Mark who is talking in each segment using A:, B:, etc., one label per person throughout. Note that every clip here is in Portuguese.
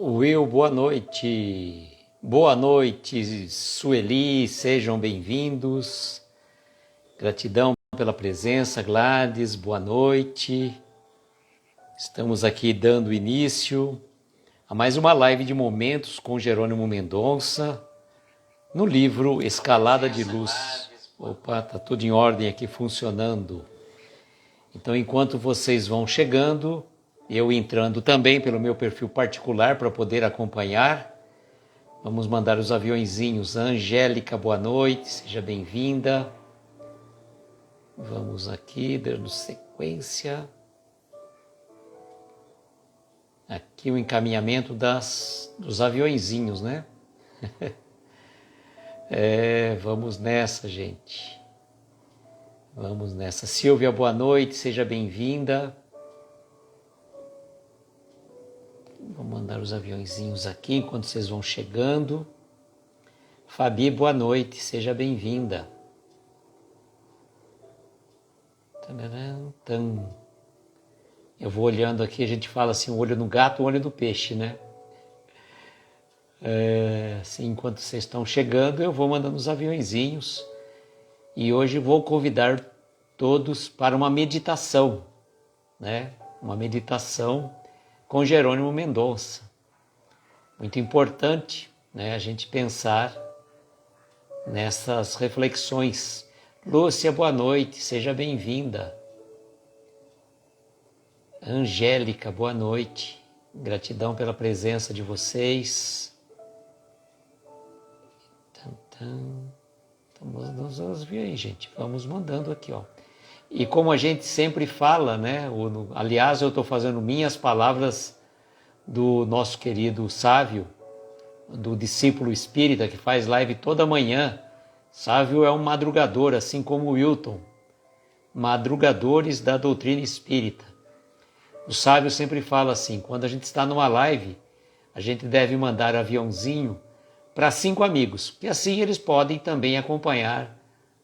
A: Will, boa noite. Boa noite, Sueli, sejam bem-vindos. Gratidão pela presença, Gladys, boa noite. Estamos aqui dando início a mais uma live de momentos com Jerônimo Mendonça, no livro Escalada de Luz. Opa, tá tudo em ordem aqui funcionando. Então, enquanto vocês vão chegando, eu entrando também pelo meu perfil particular para poder acompanhar, vamos mandar os aviõezinhos. Angélica, boa noite, seja bem-vinda. Vamos aqui, dando sequência. Aqui o encaminhamento dos aviõezinhos, né? Vamos nessa, gente. Vamos nessa. Silvia, boa noite, seja bem-vinda. Vou mandar os aviõezinhos aqui enquanto vocês vão chegando. Fabi, boa noite, seja bem-vinda. Eu vou olhando aqui, a gente fala assim, o olho no gato, o olho no peixe, né? Assim, enquanto vocês estão chegando, eu vou mandando os aviõezinhos. E hoje vou convidar todos para uma meditação, né? Uma meditação com Jerônimo Mendonça. Muito importante, né, a gente pensar nessas reflexões. Lúcia, boa noite, seja bem-vinda. Angélica, boa noite. Gratidão pela presença de vocês. Vamos ver aí, gente. Vamos mandando aqui, ó. E como a gente sempre fala, né? Aliás, eu estou fazendo minhas palavras do nosso querido Sávio, do discípulo espírita que faz live toda manhã. Sávio é um madrugador, assim como o Wilton, madrugadores da doutrina espírita. O Sávio sempre fala assim, quando a gente está numa live, a gente deve mandar aviãozinho para 5 amigos, que assim eles podem também acompanhar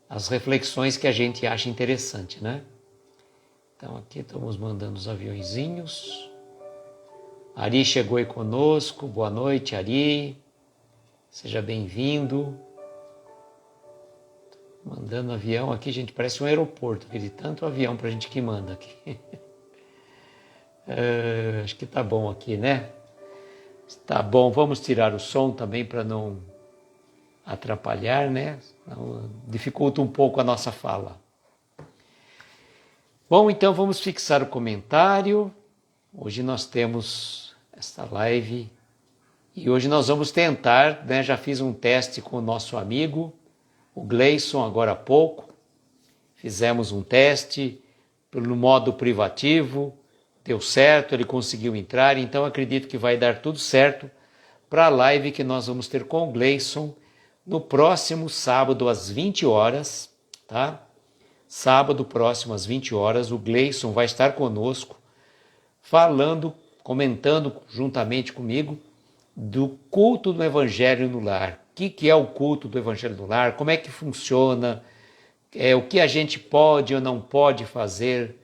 A: as reflexões que a gente acha interessante, né? Então aqui estamos mandando os aviõezinhos. Ari chegou aí conosco, boa noite, Ari. Seja bem-vindo. Mandando avião aqui, gente, parece um aeroporto, de tanto avião pra gente que manda aqui. Acho que tá bom aqui, né? Tá bom, vamos tirar o som também para não atrapalhar, né? Dificulta um pouco a nossa fala. Bom, então vamos fixar o comentário. Hoje nós temos esta live e hoje nós vamos tentar, né? Já fiz um teste com o nosso amigo, o Gleison, agora há pouco. Fizemos um teste pelo modo privativo, deu certo, ele conseguiu entrar, então acredito que vai dar tudo certo para a live que nós vamos ter com o Gleison no próximo sábado às 20 horas, tá? Sábado próximo às 20 horas, o Gleison vai estar conosco, falando, comentando juntamente comigo do culto do Evangelho no Lar. O que é o culto do Evangelho no Lar? Como é que funciona? O que a gente pode ou não pode fazer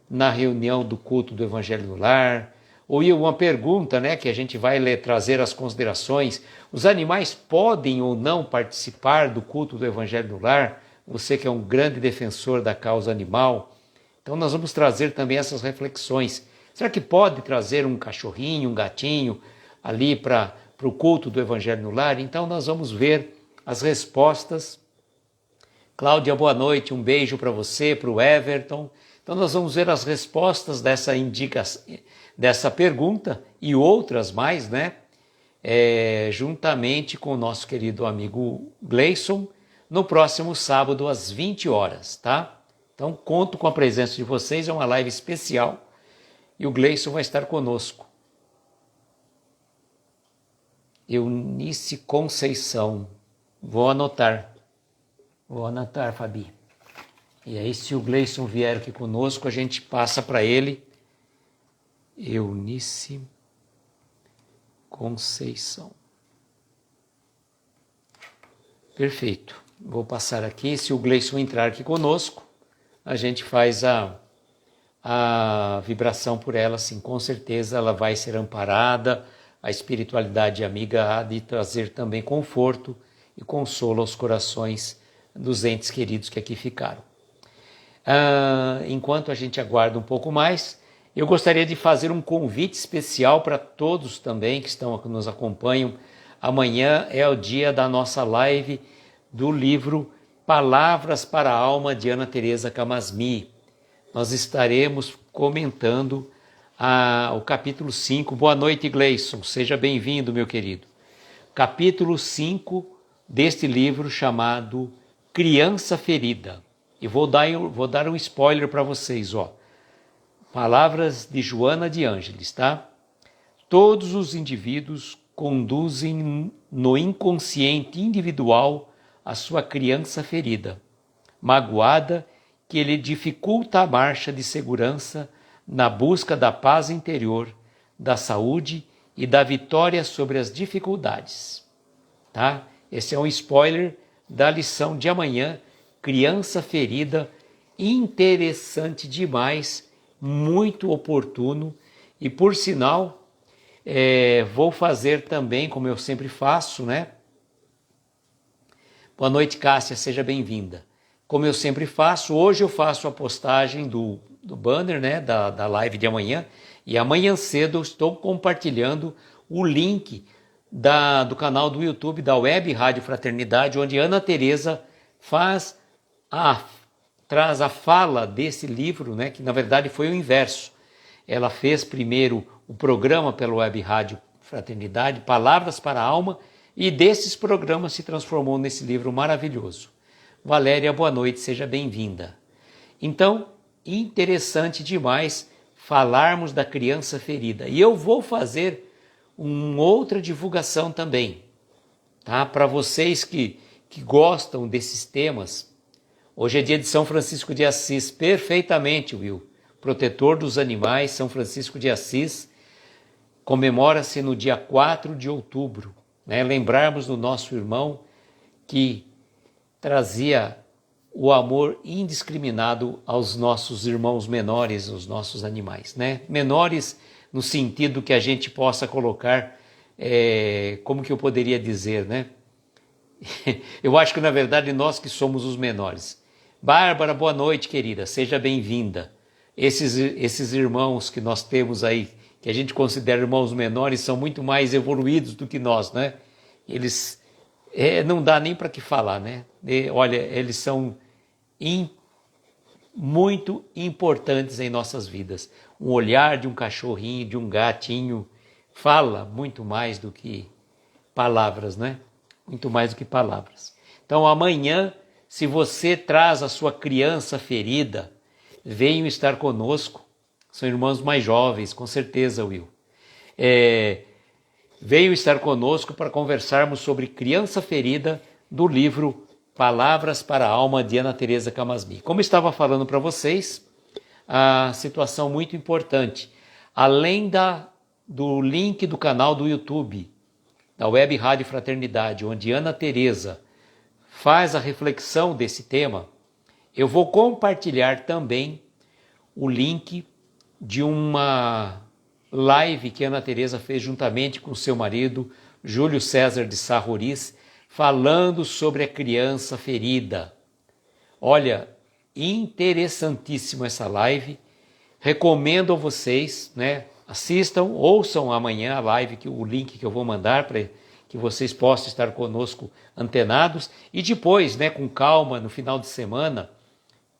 A: na reunião do culto do Evangelho no Lar? Ou uma pergunta, né, que a gente vai trazer as considerações. Os animais podem ou não participar do culto do Evangelho no Lar? Você que é um grande defensor da causa animal. Então nós vamos trazer também essas reflexões. Será que pode trazer um cachorrinho, um gatinho ali para o culto do Evangelho no Lar? Então nós vamos ver as respostas. Cláudia, boa noite, um beijo para você, para o Everton. Então nós vamos ver as respostas dessa pergunta e outras mais, né? Juntamente com o nosso querido amigo Gleison, no próximo sábado às 20 horas, tá? Então conto com a presença de vocês, é uma live especial e o Gleison vai estar conosco. Eunice Conceição, vou anotar, Fabi. E aí, se o Gleison vier aqui conosco, a gente passa para ele. Eunice Conceição. Perfeito. Vou passar aqui. Se o Gleison entrar aqui conosco, a gente faz a vibração por ela, sim. Com certeza ela vai ser amparada, a espiritualidade amiga há de trazer também conforto e consolo aos corações dos entes queridos que aqui ficaram. Enquanto a gente aguarda um pouco mais, eu gostaria de fazer um convite especial para todos também que nos acompanham. Amanhã é o dia da nossa live do livro Palavras para a Alma, de Ana Teresa Camasmi. Nós estaremos comentando o capítulo 5. Boa noite, Gleison. Seja bem-vindo, meu querido. Capítulo 5 deste livro chamado Criança Ferida. E vou dar um spoiler para vocês, Palavras de Joana de Ângeles, tá? Todos os indivíduos conduzem no inconsciente individual a sua criança ferida, magoada, que lhe dificulta a marcha de segurança na busca da paz interior, da saúde e da vitória sobre as dificuldades. Tá? Esse é um spoiler da lição de amanhã, Criança Ferida, interessante demais, muito oportuno e, por sinal, vou fazer também, como eu sempre faço, né? Boa noite, Cássia, seja bem-vinda. Como eu sempre faço, hoje eu faço a postagem do banner, né, da live de amanhã, e amanhã cedo eu estou compartilhando o link do canal do YouTube da Web Rádio Fraternidade, onde Ana Teresa traz a fala desse livro, né, que na verdade foi o inverso. Ela fez primeiro o programa pela Web Rádio Fraternidade, Palavras para a Alma, e desses programas se transformou nesse livro maravilhoso. Valéria, boa noite, seja bem-vinda. Então, interessante demais falarmos da criança ferida. E eu vou fazer uma outra divulgação também, tá? Para vocês que gostam desses temas. Hoje é dia de São Francisco de Assis, perfeitamente, Will. Protetor dos animais, São Francisco de Assis, comemora-se no dia 4 de outubro. Né? Lembrarmos do nosso irmão que trazia o amor indiscriminado aos nossos irmãos menores, aos nossos animais. Né? Menores no sentido que a gente possa colocar, como que eu poderia dizer, né? Eu acho que na verdade nós que somos os menores. Bárbara, boa noite, querida, seja bem-vinda. Esses irmãos que nós temos aí, que a gente considera irmãos menores, são muito mais evoluídos do que nós, né? Eles, não dá nem para que falar, né? Olha, eles são muito importantes em nossas vidas. Um olhar de um cachorrinho, de um gatinho, fala muito mais do que palavras, né? Muito mais do que palavras. Então amanhã, se você traz a sua criança ferida, venham estar conosco. São irmãos mais jovens, com certeza, Will. Venham estar conosco para conversarmos sobre criança ferida do livro Palavras para a Alma, de Ana Teresa Camasmi. Como estava falando para vocês, a situação muito importante. Além do link do canal do YouTube, da Web Rádio Fraternidade, onde Ana Teresa faz a reflexão desse tema, eu vou compartilhar também o link de uma live que Ana Teresa fez juntamente com seu marido, Júlio César de Sá Roriz, falando sobre a criança ferida. Olha, interessantíssimo essa live. Recomendo a vocês, né? Assistam, ouçam amanhã a live, o link que eu vou mandar para que vocês possam estar conosco antenados. E depois, né, com calma, no final de semana,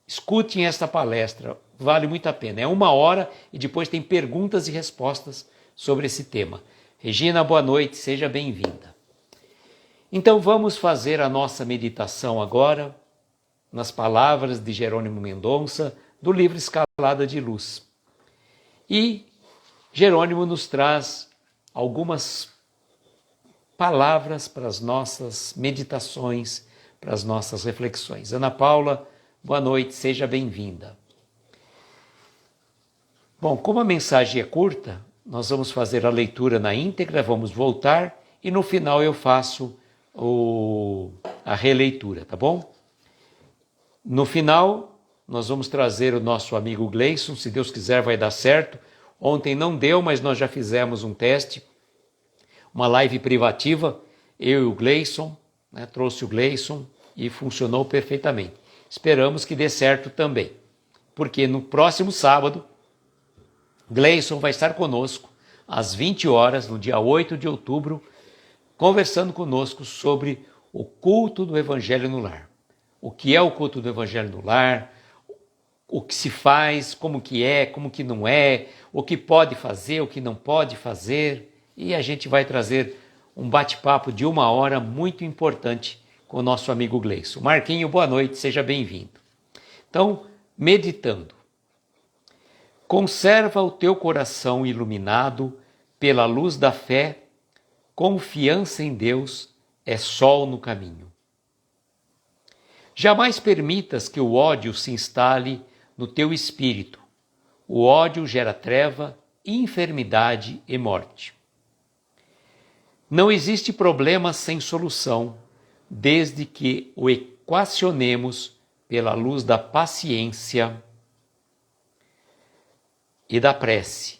A: escutem esta palestra. Vale muito a pena. É 1 hora e depois tem perguntas e respostas sobre esse tema. Regina, boa noite, seja bem-vinda. Então vamos fazer a nossa meditação agora, nas palavras de Jerônimo Mendonça, do livro Escalada de Luz. E Jerônimo nos traz algumas palavras para as nossas meditações, para as nossas reflexões. Ana Paula, boa noite, seja bem-vinda. Bom, como a mensagem é curta, nós vamos fazer a leitura na íntegra, vamos voltar e no final eu faço a releitura, tá bom? No final, nós vamos trazer o nosso amigo Gleison, se Deus quiser vai dar certo. Ontem não deu, mas nós já fizemos um teste uma live privativa, eu e o Gleison, né, trouxe o Gleison e funcionou perfeitamente. Esperamos que dê certo também, porque no próximo sábado, Gleison vai estar conosco às 20 horas, no dia 8 de outubro, conversando conosco sobre o culto do Evangelho no Lar. O que é o culto do Evangelho no Lar, o que se faz, como que não é, o que pode fazer, o que não pode fazer. E a gente vai trazer um bate-papo de 1 hora muito importante com o nosso amigo Gleison. Marquinho, boa noite, seja bem-vindo. Então, meditando. Conserva o teu coração iluminado pela luz da fé, confiança em Deus é sol no caminho. Jamais permitas que o ódio se instale no teu espírito. O ódio gera treva, enfermidade e morte. Não existe problema sem solução, desde que o equacionemos pela luz da paciência e da prece.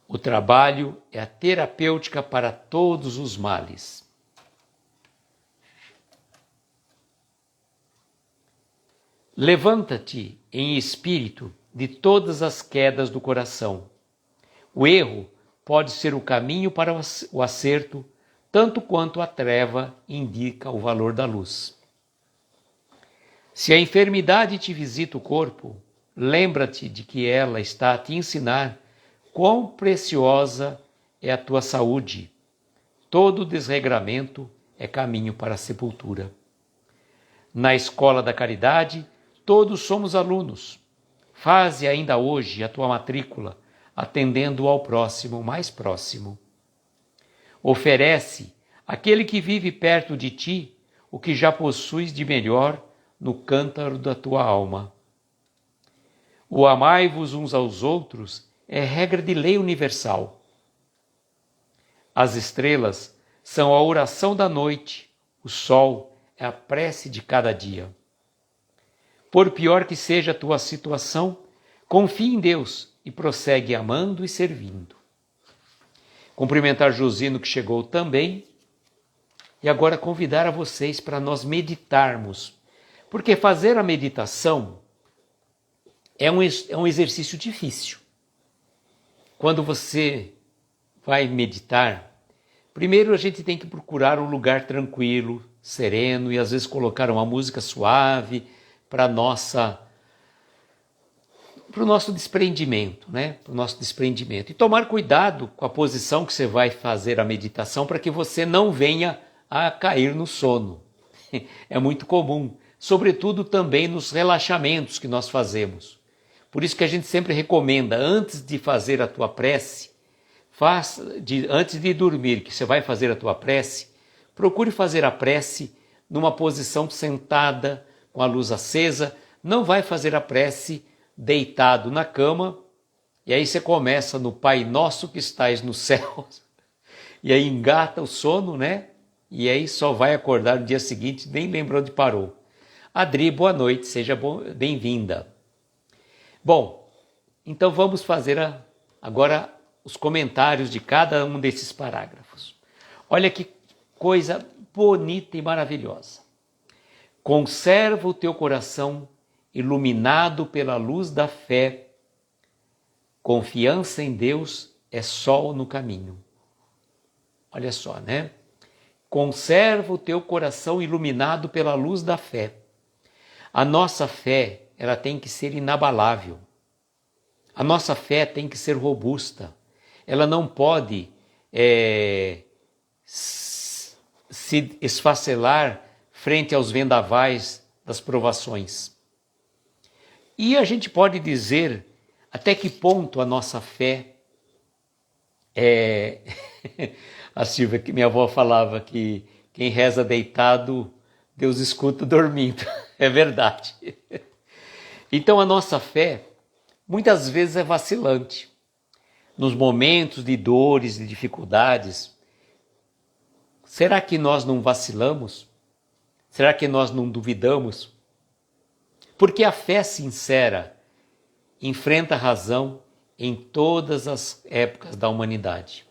A: O trabalho é a terapêutica para todos os males. Levanta-te em espírito de todas as quedas do coração. O erro pode ser o caminho para o acerto, tanto quanto a treva indica o valor da luz. Se a enfermidade te visita o corpo, lembra-te de que ela está a te ensinar quão preciosa é a tua saúde. Todo desregramento é caminho para a sepultura. Na escola da caridade, todos somos alunos. Faze ainda hoje a tua matrícula, atendendo ao próximo mais próximo. Oferece àquele que vive perto de ti o que já possuis de melhor no cântaro da tua alma. O amai-vos uns aos outros é regra de lei universal. As estrelas são a oração da noite, o sol é a prece de cada dia. Por pior que seja a tua situação, confie em Deus e prossegue amando e servindo. Cumprimentar Josino, que chegou também, e agora convidar a vocês para nós meditarmos, porque fazer a meditação é um exercício difícil. Quando você vai meditar, primeiro a gente tem que procurar um lugar tranquilo, sereno, e às vezes colocar uma música suave para o nosso desprendimento, né? Para o nosso desprendimento. E tomar cuidado com a posição que você vai fazer a meditação para que você não venha a cair no sono. É muito comum, sobretudo também nos relaxamentos que nós fazemos. Por isso que a gente sempre recomenda, antes de fazer a tua prece, antes de dormir, que você vai fazer a tua prece, procure fazer a prece numa posição sentada, com a luz acesa. Não vai fazer a prece deitado na cama, e aí você começa no Pai Nosso que estais nos céus, e aí engata o sono, né? E aí só vai acordar no dia seguinte, nem lembra onde parou. Adri, boa noite, seja bem-vinda. Bom, então vamos fazer agora os comentários de cada um desses parágrafos. Olha que coisa bonita e maravilhosa. Conserva o teu coração iluminado pela luz da fé. Confiança em Deus é sol no caminho. Olha só, né? Conserva o teu coração iluminado pela luz da fé. A nossa fé, ela tem que ser inabalável. A nossa fé tem que ser robusta. Ela não pode se esfacelar frente aos vendavais das provações. E a gente pode dizer até que ponto a nossa fé A Silvia, que minha avó falava que quem reza deitado, Deus escuta dormindo. É verdade. Então a nossa fé muitas vezes é vacilante. Nos momentos de dores e dificuldades, será que nós não vacilamos? Será que nós não duvidamos? Porque a fé sincera enfrenta a razão em todas as épocas da humanidade.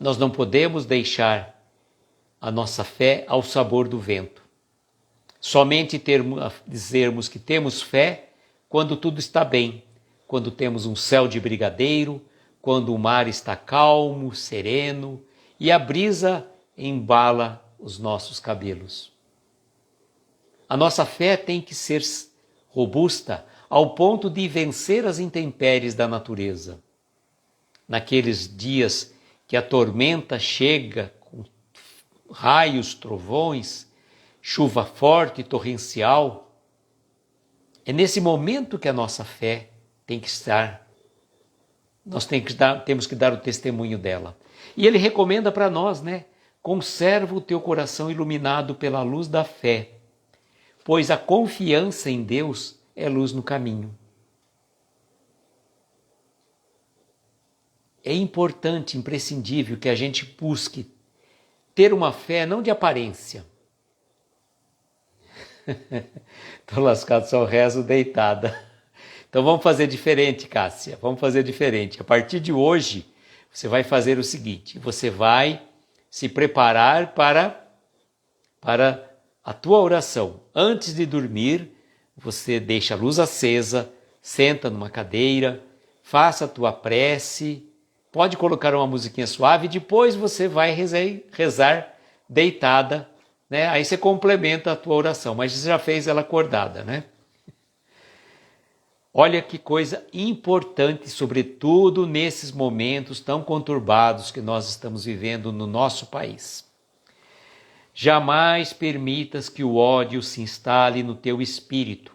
A: Nós não podemos deixar a nossa fé ao sabor do vento. Somente dizermos que temos fé quando tudo está bem, quando temos um céu de brigadeiro, quando o mar está calmo, sereno e a brisa embala os nossos cabelos. A nossa fé tem que ser robusta ao ponto de vencer as intempéries da natureza. Naqueles dias que a tormenta chega com raios, trovões, chuva forte, torrencial, é nesse momento que a nossa fé tem que estar. Nós temos que dar o testemunho dela. E ele recomenda para nós, conserva o teu coração iluminado pela luz da fé, pois a confiança em Deus é luz no caminho. É importante, imprescindível que a gente busque ter uma fé não de aparência. Estou lascado, só rezo deitada. Então vamos fazer diferente, Cássia, vamos fazer diferente. A partir de hoje, você vai fazer o seguinte, você vai se preparar para a tua oração. Antes de dormir, você deixa a luz acesa, senta numa cadeira, faça a tua prece, pode colocar uma musiquinha suave, depois você vai rezar deitada, Aí você complementa a tua oração, mas você já fez ela acordada, Olha que coisa importante, sobretudo nesses momentos tão conturbados que nós estamos vivendo no nosso país. Jamais permitas que o ódio se instale no teu espírito.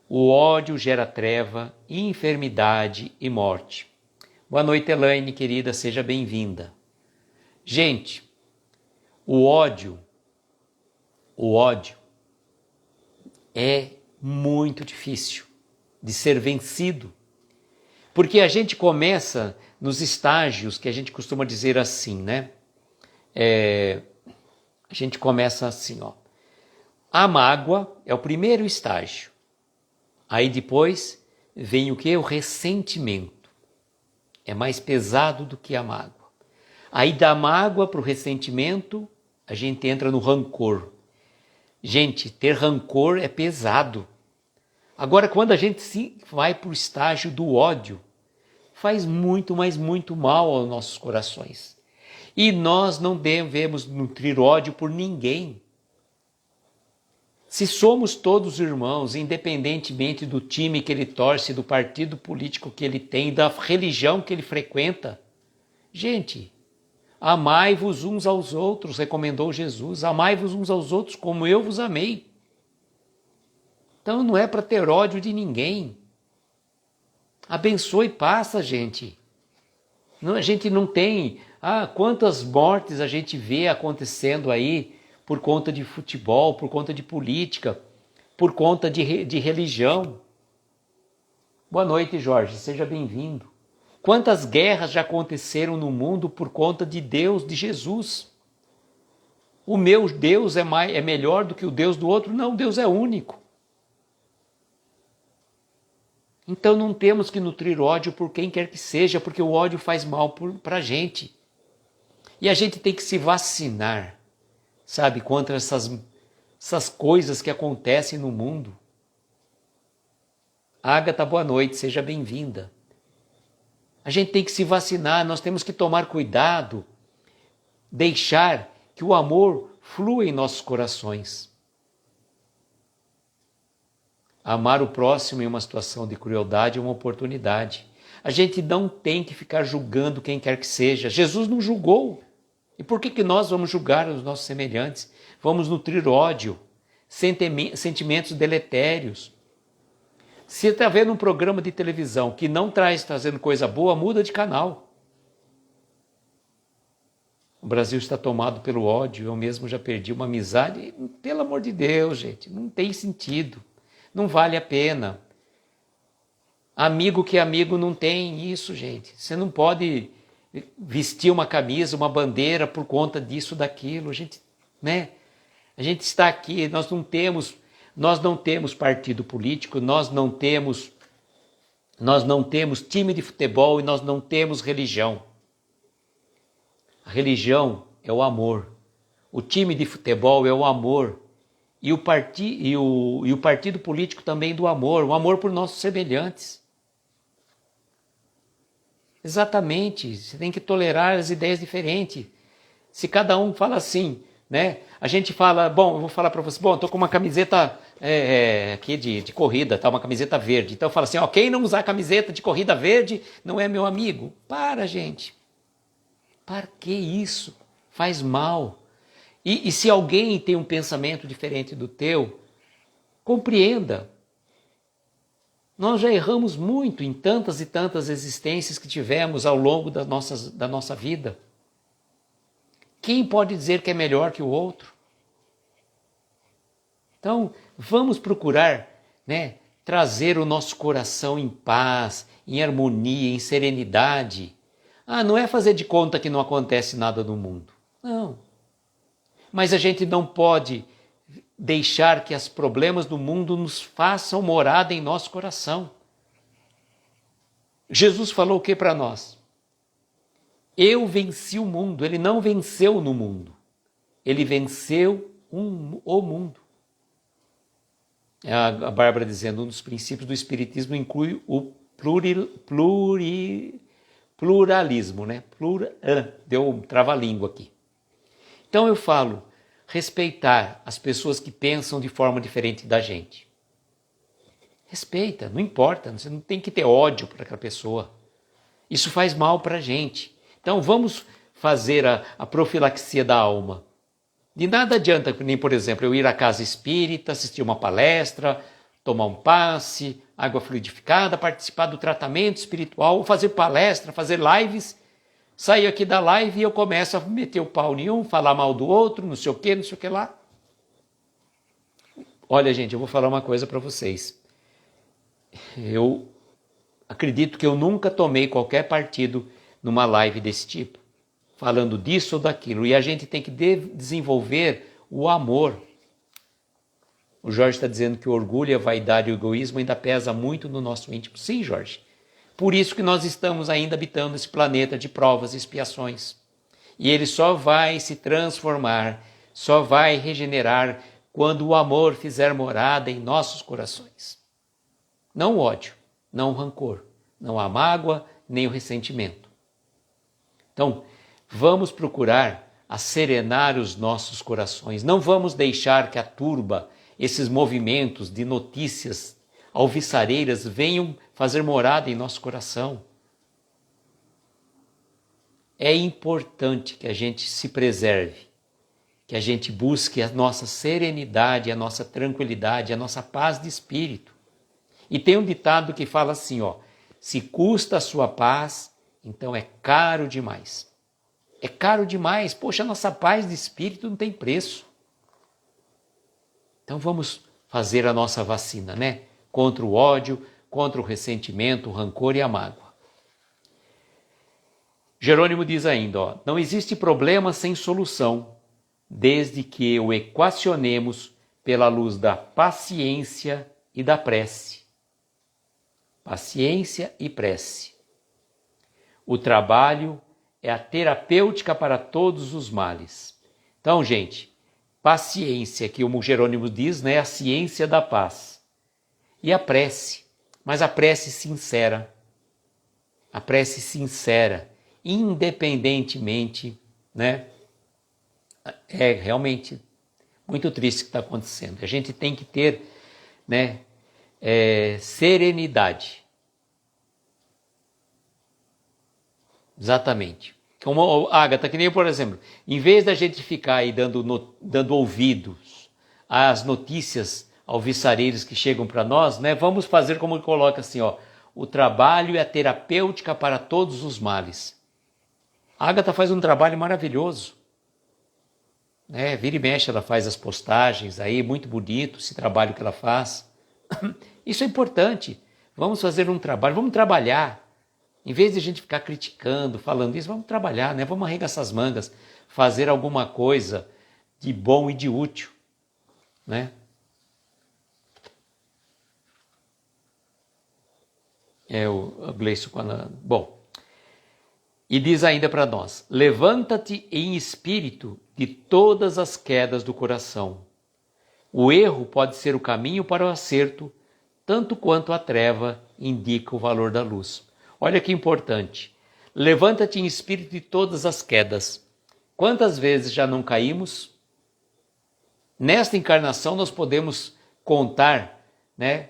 A: O ódio gera treva, enfermidade e morte. Boa noite, Elaine, querida, seja bem-vinda. Gente, o ódio é muito difícil de ser vencido, porque a gente começa nos estágios que a gente costuma dizer assim, a gente começa assim, A mágoa é o primeiro estágio. Aí depois vem o quê? O ressentimento. É mais pesado do que a mágoa. Aí da mágoa para o ressentimento, a gente entra no rancor. Gente, ter rancor é pesado. Agora, quando a gente vai para o estágio do ódio, faz muito, mas muito mal aos nossos corações. E nós não devemos nutrir ódio por ninguém. Se somos todos irmãos, independentemente do time que ele torce, do partido político que ele tem, da religião que ele frequenta, gente, amai-vos uns aos outros, recomendou Jesus, amai-vos uns aos outros como eu vos amei. Então não é para ter ódio de ninguém. Abençoe e passa, gente. A gente não tem... quantas mortes a gente vê acontecendo aí por conta de futebol, por conta de política, por conta de religião. Boa noite, Jorge, seja bem-vindo. Quantas guerras já aconteceram no mundo por conta de Deus, de Jesus? O meu Deus é melhor do que o Deus do outro? Não, Deus é único. Então não temos que nutrir ódio por quem quer que seja, porque o ódio faz mal para a gente. E a gente tem que se vacinar, contra essas coisas que acontecem no mundo. Ágata, boa noite, seja bem-vinda. A gente tem que se vacinar, nós temos que tomar cuidado, deixar que o amor flua em nossos corações. Amar o próximo em uma situação de crueldade é uma oportunidade. A gente não tem que ficar julgando quem quer que seja. Jesus não julgou. E por que nós vamos julgar os nossos semelhantes? Vamos nutrir ódio, sentimentos deletérios. Se está vendo um programa de televisão que não trazendo coisa boa, muda de canal. O Brasil está tomado pelo ódio. Eu mesmo já perdi uma amizade. Pelo amor de Deus, gente, não tem sentido. Não vale a pena. Amigo que amigo não tem isso, gente. Você não pode vestir uma camisa, uma bandeira por conta disso, daquilo. A gente está aqui, nós não temos partido político, nós não temos time de futebol e nós não temos religião. A religião é o amor. O time de futebol é o amor. E o partido político também do amor. O amor por nossos semelhantes. Exatamente. Você tem que tolerar as ideias diferentes. Se cada um fala assim, né? A gente fala, bom, eu vou falar para você, bom, estou com uma camiseta aqui de corrida, tá? Uma camiseta verde. Então eu falo assim, ó, quem não usar camiseta de corrida verde não é meu amigo. Para, gente. Para que isso? Faz mal. E se alguém tem um pensamento diferente do teu, compreenda. Nós já erramos muito em tantas e tantas existências que tivemos ao longo da nossa vida. Quem pode dizer que é melhor que o outro? Então, vamos procurar, né, trazer o nosso coração em paz, em harmonia, em serenidade. Ah, não é fazer de conta que não acontece nada no mundo. Não. Mas a gente não pode deixar que os problemas do mundo nos façam morada em nosso coração. Jesus falou o que para nós? Eu venci o mundo. Ele não venceu no mundo. Ele venceu o mundo. A Bárbara dizendo, um dos princípios do Espiritismo inclui o pluralismo, né? Deu um trava-língua aqui. Então eu falo, respeitar as pessoas que pensam de forma diferente da gente. Respeita, não importa, você não tem que ter ódio para aquela pessoa. Isso faz mal para a gente. Então vamos fazer a profilaxia da alma. De nada adianta, nem por exemplo, eu ir à casa espírita, assistir uma palestra, tomar um passe, água fluidificada, participar do tratamento espiritual, fazer palestra, fazer lives. Saio aqui da live e eu começo a meter o pau em um, falar mal do outro, não sei o que lá. Olha, gente, eu vou falar uma coisa para vocês. Eu acredito que eu nunca tomei qualquer partido numa live desse tipo, falando disso ou daquilo. E a gente tem que desenvolver o amor. O Jorge está dizendo que o orgulho, a vaidade e o egoísmo ainda pesa muito no nosso íntimo. Sim, Jorge. Por isso que nós estamos ainda habitando esse planeta de provas e expiações. E ele só vai se transformar, só vai regenerar quando o amor fizer morada em nossos corações. Não o ódio, não o rancor, não a mágoa, nem o ressentimento. Então, vamos procurar serenar os nossos corações. Não vamos deixar que a turba, esses movimentos de notícias alviçareiras venham fazer morada em nosso coração. É importante que a gente se preserve, que a gente busque a nossa serenidade, a nossa tranquilidade, a nossa paz de espírito. E tem um ditado que fala assim, ó, se custa a sua paz, então é caro demais. É caro demais, poxa, a nossa paz de espírito não tem preço. Então vamos fazer a nossa vacina, né? Contra o ódio, contra o ressentimento, o rancor e a mágoa. Jerônimo diz ainda, ó, não existe problema sem solução, desde que o equacionemos pela luz da paciência e da prece. Paciência e prece. O trabalho é a terapêutica para todos os males. Então, gente, paciência, que o Jerônimo diz, né, é a ciência da paz. E a prece, mas a prece sincera. A prece sincera, independentemente, né? É realmente muito triste o que está acontecendo. A gente tem que ter, né, serenidade. Exatamente. Como Agatha, que nem, por exemplo, em vez da gente ficar aí dando ouvidos às notícias alviçareiras que chegam para nós, né, vamos fazer como ele coloca assim, ó, o trabalho é a terapêutica para todos os males. A Agatha faz um trabalho maravilhoso. Né? Vira e mexe, ela faz as postagens aí, muito bonito esse trabalho que ela faz. Isso é importante. Vamos fazer um trabalho, vamos trabalhar. Em vez de a gente ficar criticando, falando isso, vamos trabalhar, né? Vamos arregaçar as mangas, fazer alguma coisa de bom e de útil, né? O Gleison, bom, E diz ainda para nós: levanta-te em espírito de todas as quedas do coração. O erro pode ser o caminho para o acerto, tanto quanto a treva indica o valor da luz. Olha que importante. Levanta-te em espírito de todas as quedas. Quantas vezes já não caímos? Nesta encarnação nós podemos contar,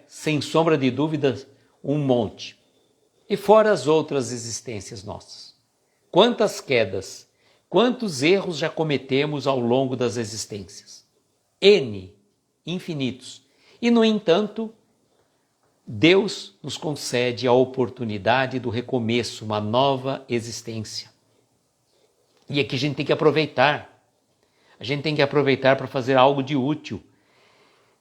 A: sem sombra de dúvidas, um monte. E fora as outras existências nossas. Quantas quedas, quantos erros já cometemos ao longo das existências? N, infinitos. E, no entanto, Deus nos concede a oportunidade do recomeço, uma nova existência. E aqui a gente tem que aproveitar. A gente tem que aproveitar para fazer algo de útil.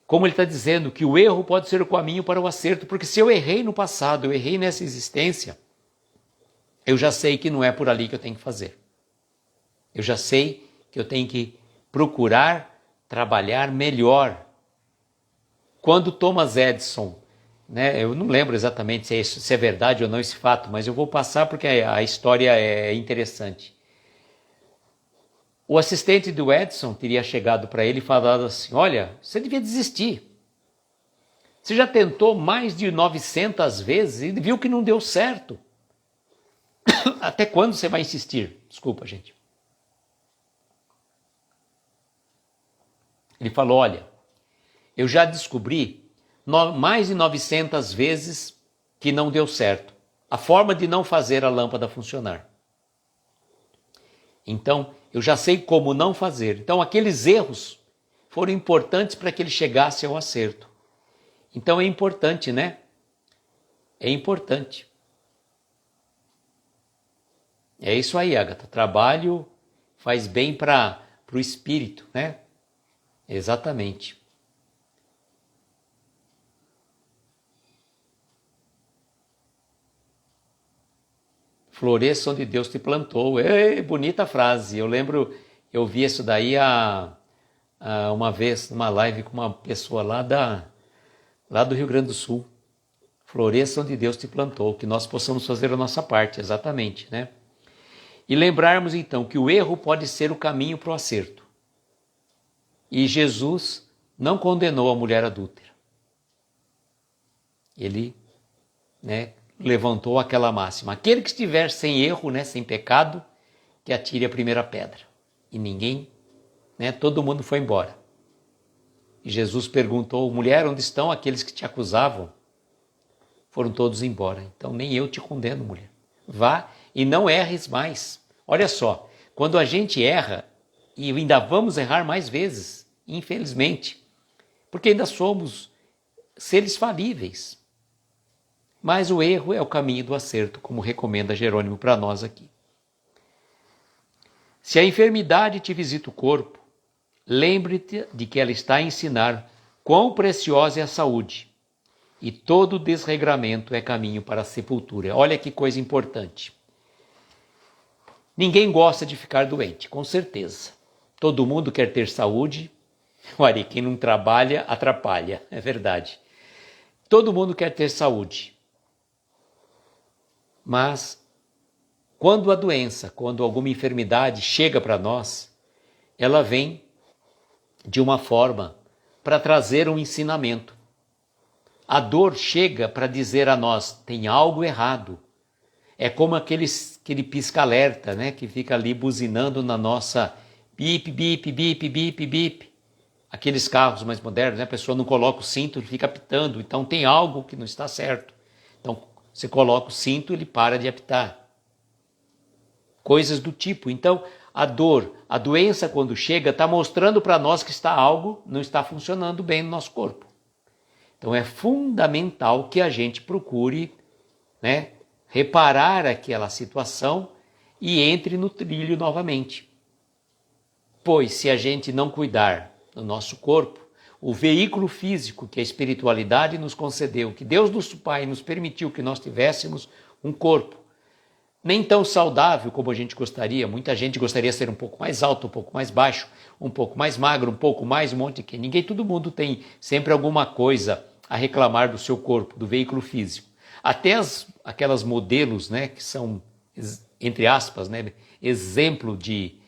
A: Como ele está dizendo, que o erro pode ser o caminho para o acerto, porque se eu errei no passado, eu errei nessa existência, eu já sei que não é por ali que eu tenho que fazer. Eu já sei que eu tenho que procurar trabalhar melhor. Quando Thomas Edison, eu não lembro exatamente se é verdade ou não esse fato, mas eu vou passar porque a história é interessante. O assistente do Edison teria chegado para ele e falado assim: olha, você devia desistir. Você já tentou mais de 900 vezes e viu que não deu certo. Até quando você vai insistir? Desculpa, gente. Ele falou: olha, eu já descobri mais de 900 vezes que não deu certo. A forma de não fazer a lâmpada funcionar. Então, eu já sei como não fazer. Então, aqueles erros foram importantes para que ele chegasse ao acerto. Então, é importante, né? É importante. É isso aí, Agatha. Trabalho faz bem para o espírito, né? Exatamente. Floresça onde Deus te plantou. Ei, bonita frase. Eu lembro, eu vi isso daí uma vez, numa live com uma pessoa lá do Rio Grande do Sul. Floresça onde Deus te plantou, que nós possamos fazer a nossa parte, exatamente, né? E lembrarmos então que o erro pode ser o caminho para o acerto. E Jesus não condenou a mulher adúltera. Ele, levantou aquela máxima: aquele que estiver sem erro, sem pecado, que atire a primeira pedra. E ninguém, todo mundo foi embora. E Jesus perguntou: mulher, onde estão aqueles que te acusavam? Foram todos embora. Então nem eu te condeno, mulher. Vá e não erres mais. Olha só, quando a gente erra, e ainda vamos errar mais vezes, infelizmente, porque ainda somos seres falíveis. Mas o erro é o caminho do acerto, como recomenda Jerônimo para nós aqui. Se a enfermidade te visita o corpo, lembre-te de que ela está a ensinar quão preciosa é a saúde, e todo desregramento é caminho para a sepultura. Olha que coisa importante. Ninguém gosta de ficar doente, com certeza. Todo mundo quer ter saúde. Olha, quem não trabalha, atrapalha, é verdade. Todo mundo quer ter saúde. Mas, quando a doença, quando alguma enfermidade chega para nós, ela vem de uma forma para trazer um ensinamento. A dor chega para dizer a nós: tem algo errado. É como aquele pisca-alerta, que fica ali buzinando na nossa bip, bip, bip, bip, bip. Aqueles carros mais modernos, a pessoa não coloca o cinto, ele fica apitando. Então tem algo que não está certo. Então você coloca o cinto, ele para de apitar. Coisas do tipo. Então a dor, a doença quando chega, está mostrando para nós que algo não está funcionando bem no nosso corpo. Então é fundamental que a gente procure, reparar aquela situação e entre no trilho novamente. Pois se a gente não cuidar do nosso corpo, o veículo físico que a espiritualidade nos concedeu, que Deus nosso Pai nos permitiu que nós tivéssemos um corpo, nem tão saudável como a gente gostaria. Muita gente gostaria de ser um pouco mais alto, um pouco mais baixo, um pouco mais magro, um pouco mais um monte de que. Todo mundo tem sempre alguma coisa a reclamar do seu corpo, do veículo físico. Até aquelas modelos, que são entre aspas, né, exemplo de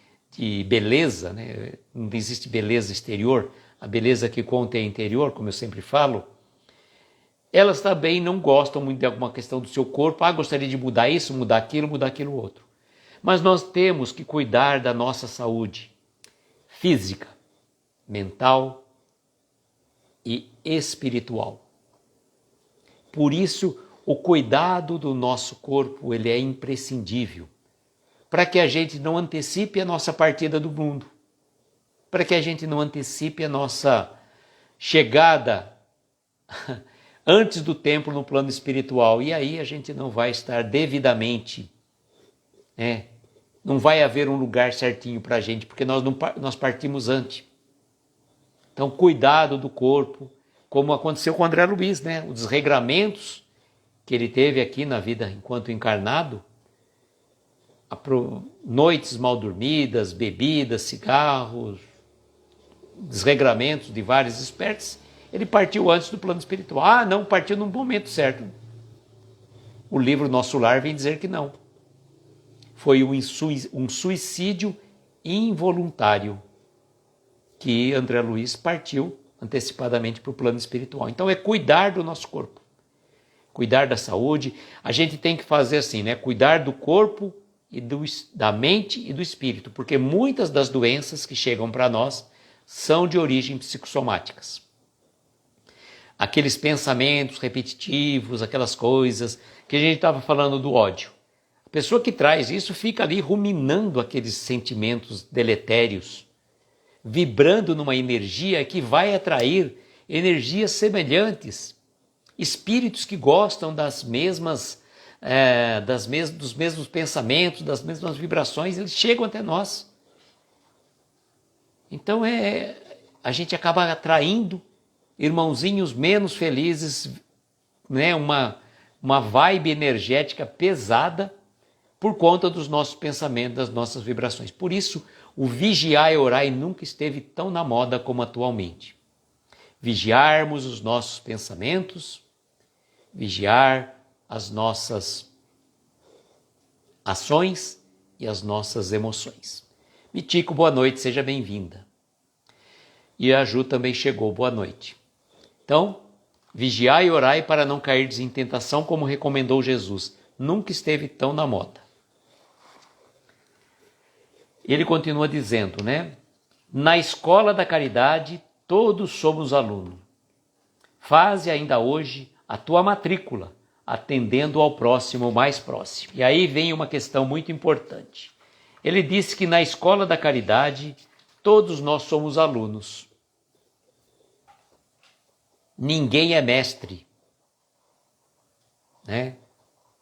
A: beleza, né? Não existe beleza exterior, a beleza que conta é interior, como eu sempre falo. Elas também não gostam muito de alguma questão do seu corpo, gostaria de mudar isso, mudar aquilo outro. Mas nós temos que cuidar da nossa saúde física, mental e espiritual. Por isso, o cuidado do nosso corpo, ele é imprescindível, para que a gente não antecipe a nossa partida do mundo, para que a gente não antecipe a nossa chegada antes do tempo no plano espiritual. E aí a gente não vai estar devidamente, não vai haver um lugar certinho para a gente, porque nós partimos antes. Então, cuidado do corpo, como aconteceu com o André Luiz, né? Os desregramentos que ele teve aqui na vida enquanto encarnado, noites mal dormidas, bebidas, cigarros, desregramentos de várias espécies, ele partiu antes do plano espiritual. Não, partiu no momento certo. O livro Nosso Lar vem dizer que não. Foi um suicídio involuntário que André Luiz partiu antecipadamente para o plano espiritual. Então é cuidar do nosso corpo, cuidar da saúde. A gente tem que fazer assim, né? Cuidar do corpo e da mente e do espírito, porque muitas das doenças que chegam para nós são de origem psicossomáticas. Aqueles pensamentos repetitivos, aquelas coisas que a gente estava falando do ódio. A pessoa que traz isso fica ali ruminando aqueles sentimentos deletérios, vibrando numa energia que vai atrair energias semelhantes, espíritos que gostam dos mesmos pensamentos, das mesmas vibrações, eles chegam até nós. Então a gente acaba atraindo irmãozinhos menos felizes, né? Uma vibe energética pesada por conta dos nossos pensamentos, das nossas vibrações. Por isso, o vigiar e orar nunca esteve tão na moda como atualmente. Vigiarmos os nossos pensamentos, vigiar as nossas ações e as nossas emoções. Mitico, boa noite, seja bem-vinda. E a Ju também chegou, boa noite. Então, vigiai e orai para não cairdes em tentação, como recomendou Jesus. Nunca esteve tão na moda. Ele continua dizendo, né? Na escola da caridade, todos somos alunos. Faze ainda hoje a tua matrícula, atendendo ao próximo mais próximo. E aí vem uma questão muito importante. Ele disse que na escola da caridade, todos nós somos alunos. Ninguém é mestre, né?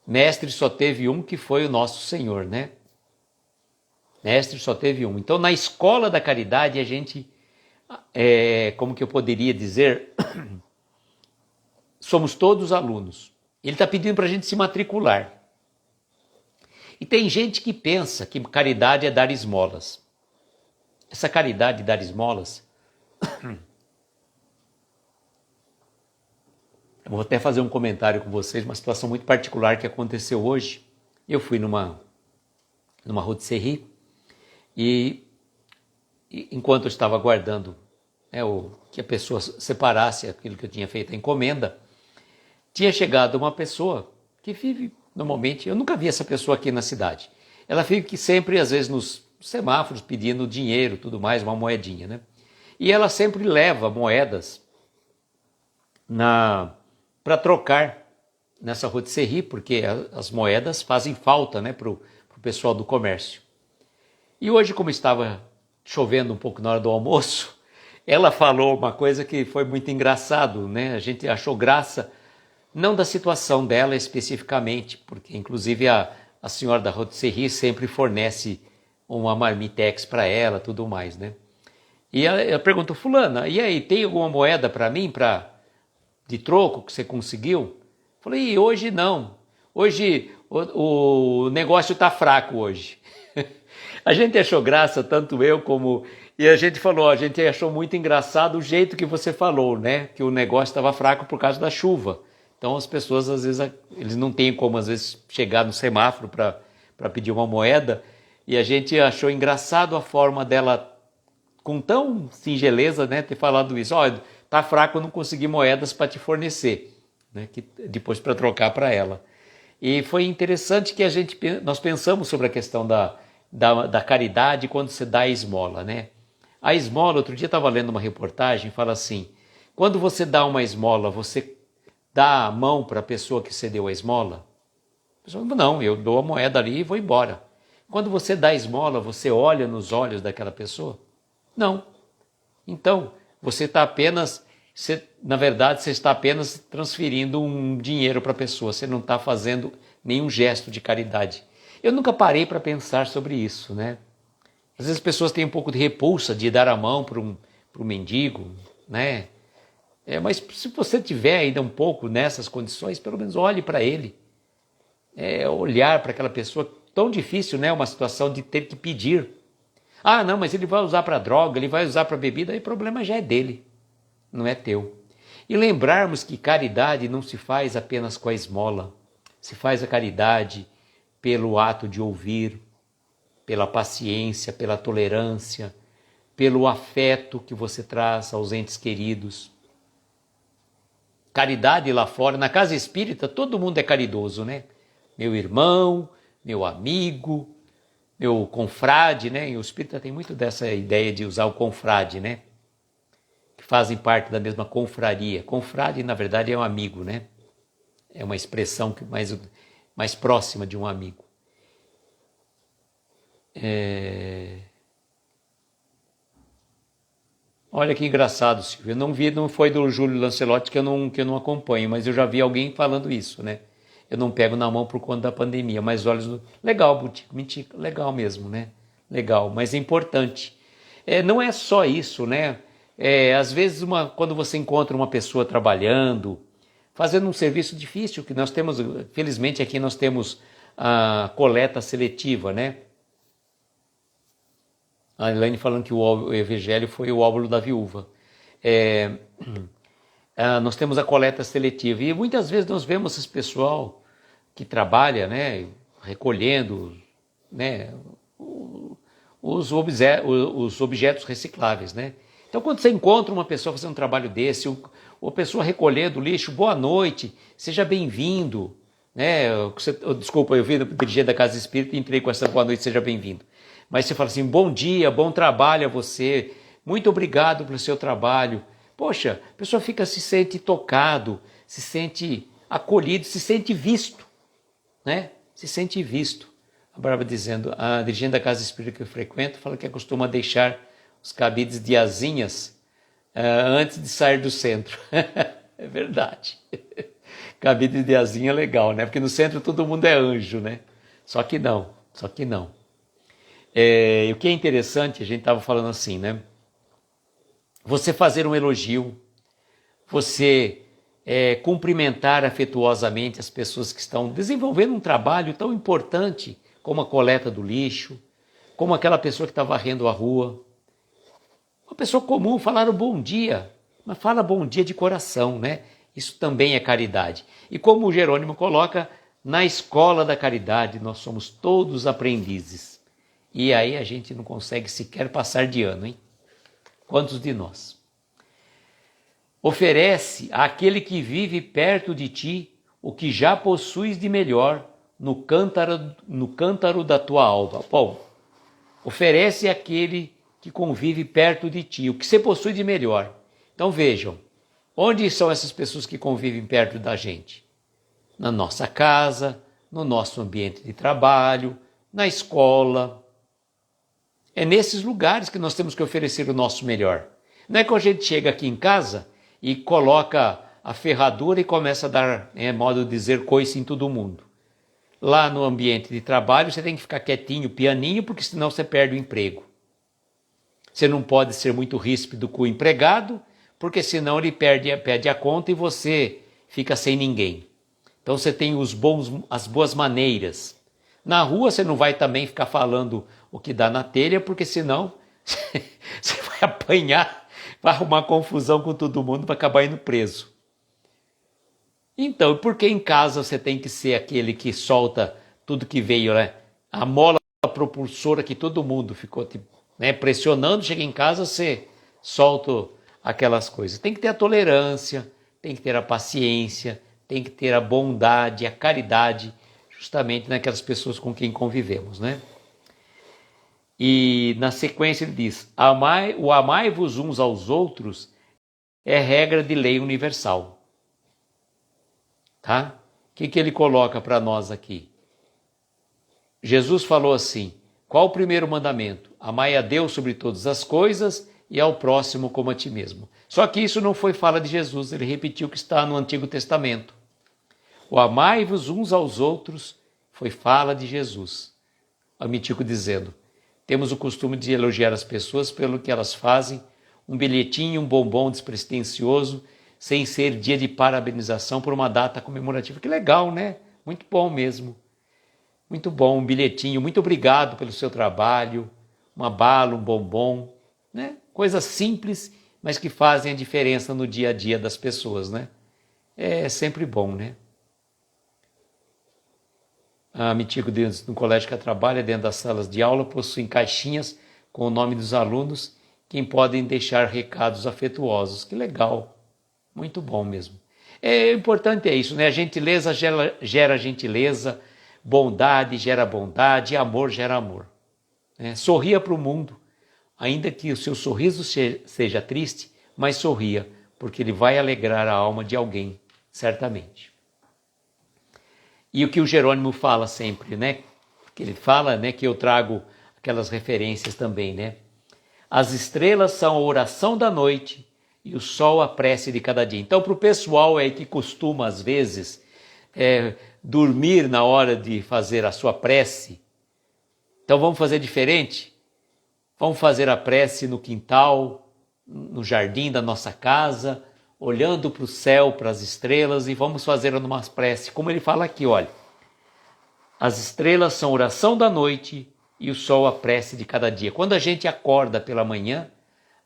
A: Mestre só teve um, que foi o nosso Senhor, né? Mestre só teve um. Então, na escola da caridade, a gente, como que eu poderia dizer, somos todos alunos. Ele está pedindo para a gente se matricular. E tem gente que pensa que caridade é dar esmolas. Essa caridade de dar esmolas, eu vou até fazer um comentário com vocês, uma situação muito particular que aconteceu hoje. Eu fui numa rotisserie e enquanto eu estava aguardando que a pessoa separasse aquilo que eu tinha feito a encomenda, tinha chegado uma pessoa que vive, normalmente, eu nunca vi essa pessoa aqui na cidade. Ela fica sempre, às vezes, nos semáforos pedindo dinheiro, tudo mais, uma moedinha, né? E ela sempre leva moedas para trocar nessa rotisserie, porque as moedas fazem falta, né, para o pessoal do comércio. E hoje, como estava chovendo um pouco na hora do almoço, ela falou uma coisa que foi muito engraçado, né? A gente achou graça, não da situação dela especificamente, porque inclusive a senhora da rotisserie sempre fornece uma marmitex para ela, tudo mais, né? E ela perguntou, fulana, e aí, tem alguma moeda para mim, de troco que você conseguiu? Falei, hoje não. Hoje o negócio está fraco hoje. A gente achou graça, tanto eu como... E a gente achou muito engraçado o jeito que você falou, né? Que o negócio estava fraco por causa da chuva. Então as pessoas, às vezes, eles não têm como, às vezes, chegar no semáforo para para pedir uma moeda, e a gente achou engraçado a forma dela, com tão singeleza, né, ter falado isso. Olha, tá fraco, eu não consegui moedas para te fornecer, né, depois para trocar para ela. E foi interessante que nós pensamos sobre a questão da caridade quando você dá a esmola, né? A esmola, outro dia eu estava lendo uma reportagem, fala assim, quando você dá uma esmola, você dá a mão para a pessoa que você deu a esmola? A pessoa, não, eu dou a moeda ali e vou embora. Quando você dá a esmola, você olha nos olhos daquela pessoa? Não. Então, você está apenas, na verdade, você está apenas transferindo um dinheiro para a pessoa, você não está fazendo nenhum gesto de caridade. Eu nunca parei para pensar sobre isso, né? Às vezes as pessoas têm um pouco de repulsa de dar a mão para um mendigo, né? Mas se você tiver ainda um pouco nessas condições, pelo menos olhe para ele. Olhar para aquela pessoa, tão difícil, né? Uma situação de ter que pedir. Ah, não, mas ele vai usar para droga, ele vai usar para bebida, aí o problema já é dele, não é teu. E lembrarmos que caridade não se faz apenas com a esmola, se faz a caridade pelo ato de ouvir, pela paciência, pela tolerância, pelo afeto que você traz aos entes queridos. Caridade lá fora, na casa espírita, todo mundo é caridoso, né? Meu irmão, meu amigo, meu confrade, né? E o espírita tem muito dessa ideia de usar o confrade, né? Que fazem parte da mesma confraria. Confrade, na verdade, é um amigo, né? É uma expressão mais próxima de um amigo. Olha que engraçado, Silvio. Eu não vi, não foi do Júlio Lancelotti que eu não acompanho, mas eu já vi alguém falando isso, né? Eu não pego na mão por conta da pandemia, mas olhos... Legal, Butico, mentira, legal mesmo, né? Legal, mas é importante. Não é só isso, né? Às vezes, quando você encontra uma pessoa trabalhando, fazendo um serviço difícil, que nós temos, felizmente aqui nós temos a coleta seletiva, né? A Elaine falando que o evangelho foi o óvulo da viúva. Nós temos a coleta seletiva e muitas vezes nós vemos esse pessoal que trabalha, né, recolhendo, né, os objetos recicláveis, né? Então, quando você encontra uma pessoa fazendo um trabalho desse, ou a pessoa recolhendo lixo, boa noite, seja bem-vindo, né? Desculpa, eu vi dirigindo da Casa Espírita e entrei com essa boa noite, seja bem-vindo. Mas você fala assim, bom dia, bom trabalho a você, muito obrigado pelo seu trabalho. Poxa, a pessoa se sente tocado, se sente acolhido, se sente visto, né? Se sente visto. A Bárbara dizendo, a dirigente da Casa Espírita que eu frequento fala que costuma deixar os cabides de asinhas antes de sair do centro. É verdade. Cabide de asinha é legal, né? Porque no centro todo mundo é anjo, né? Só que não. O que é interessante, a gente estava falando assim, né? Você fazer um elogio, você cumprimentar afetuosamente as pessoas que estão desenvolvendo um trabalho tão importante como a coleta do lixo, como aquela pessoa que está varrendo a rua. Uma pessoa comum falar um bom dia, mas fala bom dia de coração, né? Isso também é caridade. E como o Jerônimo coloca, na escola da caridade nós somos todos aprendizes. E aí a gente não consegue sequer passar de ano, hein? Quantos de nós? Oferece àquele que vive perto de ti o que já possuis de melhor no cântaro da tua alma. Bom, oferece àquele que convive perto de ti o que você possui de melhor. Então vejam, onde são essas pessoas que convivem perto da gente? Na nossa casa, no nosso ambiente de trabalho, na escola. É nesses lugares que nós temos que oferecer o nosso melhor. Não é que a gente chega aqui em casa e coloca a ferradura e começa a dar, modo de dizer, coice em todo mundo. Lá no ambiente de trabalho você tem que ficar quietinho, pianinho, porque senão você perde o emprego. Você não pode ser muito ríspido com o empregado, porque senão ele pede a conta e você fica sem ninguém. Então você tem as boas maneiras. Na rua você não vai também ficar falando o que dá na telha, porque senão você vai apanhar, vai arrumar confusão com todo mundo, vai acabar indo preso. Então, por que em casa você tem que ser aquele que solta tudo que veio, né? a mola propulsora que todo mundo ficou tipo, né, pressionando, chega em casa, você solta aquelas coisas. Tem que ter a tolerância, tem que ter a paciência, tem que ter a bondade, a caridade, justamente naquelas pessoas com quem convivemos, né? E na sequência ele diz: o amai-vos uns aos outros é regra de lei universal. Tá? O que ele coloca para nós aqui? Jesus falou assim: qual o primeiro mandamento? Amai a Deus sobre todas as coisas e ao próximo como a ti mesmo. Só que isso não foi fala de Jesus, ele repetiu o que está no Antigo Testamento. O amai-vos uns aos outros foi fala de Jesus. O Mítico dizendo: temos o costume de elogiar as pessoas pelo que elas fazem, um bilhetinho, um bombom despretensioso, sem ser dia de parabenização por uma data comemorativa. Que legal, né? Muito bom mesmo. Muito bom, um bilhetinho, muito obrigado pelo seu trabalho, uma bala, um bombom, né? Coisas simples, mas que fazem a diferença no dia a dia das pessoas, né? É sempre bom, né? A Mítico diz, no colégio que ela trabalha, dentro das salas de aula, possuem caixinhas com o nome dos alunos, que podem deixar recados afetuosos. Que legal, muito bom mesmo. É importante é isso, né? A gentileza gera gentileza, bondade gera bondade, amor gera amor. Né? Sorria para o mundo, ainda que o seu sorriso seja triste, mas sorria, porque ele vai alegrar a alma de alguém, certamente. E o que o Jerônimo fala sempre, né? Que ele fala, né, que eu trago aquelas referências também, né? As estrelas são a oração da noite e o sol a prece de cada dia. Então, para o pessoal aí que costuma, às vezes, dormir na hora de fazer a sua prece, então vamos fazer diferente? Vamos fazer a prece no quintal, no jardim da nossa casa, olhando para o céu, para as estrelas, e vamos fazer uma prece, como ele fala aqui, olha. As estrelas são a oração da noite e o sol a prece de cada dia. Quando a gente acorda pela manhã,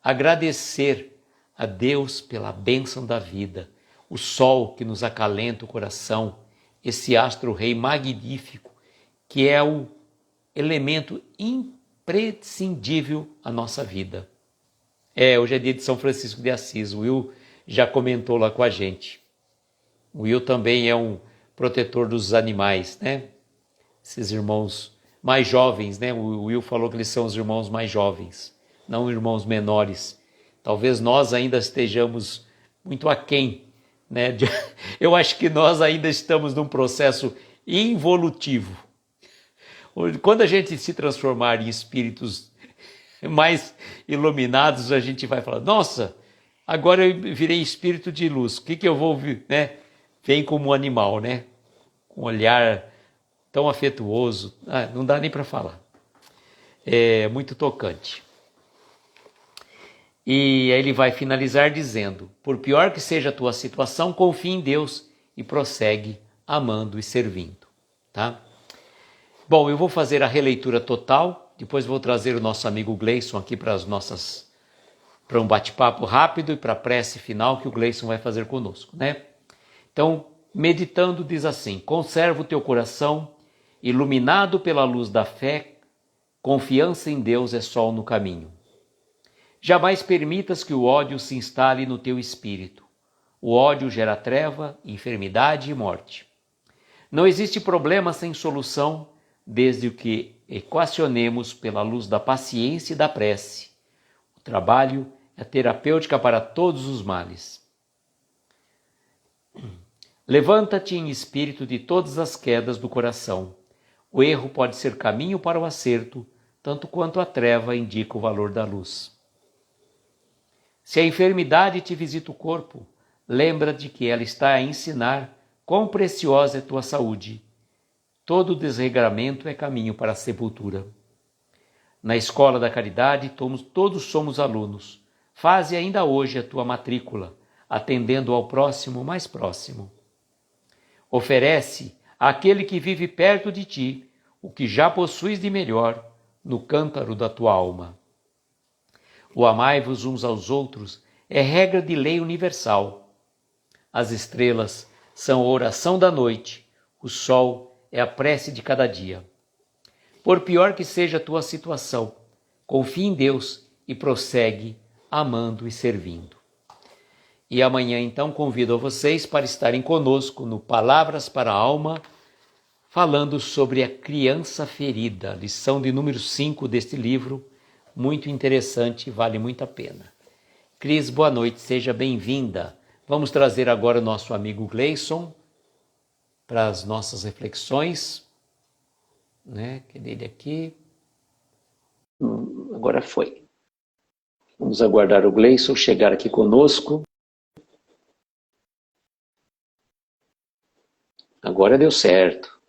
A: agradecer a Deus pela bênção da vida, o sol que nos acalenta o coração, esse astro-rei magnífico, que é o elemento imprescindível à nossa vida. Hoje é dia de São Francisco de Assis, o Will já comentou lá com a gente. O Will também é um protetor dos animais, né? Esses irmãos mais jovens, né? O Will falou que eles são os irmãos mais jovens, não irmãos menores. Talvez nós ainda estejamos muito aquém, né? Eu acho que nós ainda estamos num processo involutivo. Quando a gente se transformar em espíritos mais iluminados, a gente vai falar, nossa, agora eu virei espírito de luz, o que eu vou, né? Vem como um animal, né? Com um olhar tão afetuoso, não dá nem para falar. É muito tocante. E aí ele vai finalizar dizendo, por pior que seja a tua situação, confie em Deus e prossegue amando e servindo. Tá? Bom, eu vou fazer a releitura total, depois vou trazer o nosso amigo Gleison aqui para um bate-papo rápido e para a prece final que o Gleison vai fazer conosco, né? Então, meditando diz assim, conserva o teu coração iluminado pela luz da fé, confiança em Deus é sol no caminho. Jamais permitas que o ódio se instale no teu espírito. O ódio gera treva, enfermidade e morte. Não existe problema sem solução, desde que equacionemos pela luz da paciência e da prece. O trabalho é terapêutica para todos os males. Levanta-te em espírito de todas as quedas do coração. O erro pode ser caminho para o acerto, tanto quanto a treva indica o valor da luz. Se a enfermidade te visita o corpo, lembra-te que ela está a ensinar quão preciosa é tua saúde. Todo desregramento é caminho para a sepultura. Na escola da caridade, todos somos alunos. Faze ainda hoje a tua matrícula, atendendo ao próximo mais próximo. Oferece àquele que vive perto de ti o que já possuis de melhor no cântaro da tua alma. O amai-vos uns aos outros é regra de lei universal. As estrelas são a oração da noite, o sol é a prece de cada dia. por pior que seja a tua situação, confie em Deus e prossegue amando e servindo. E amanhã, então, convido a vocês para estarem conosco no Palavras para a Alma, falando sobre a criança ferida, lição de número 5 deste livro, muito interessante e vale muito a pena. Cris, boa noite, seja bem-vinda. Vamos trazer agora o nosso amigo Gleison para as nossas reflexões, né? Que dele aqui. Agora foi. Vamos aguardar o Gleison chegar aqui conosco. Agora deu certo.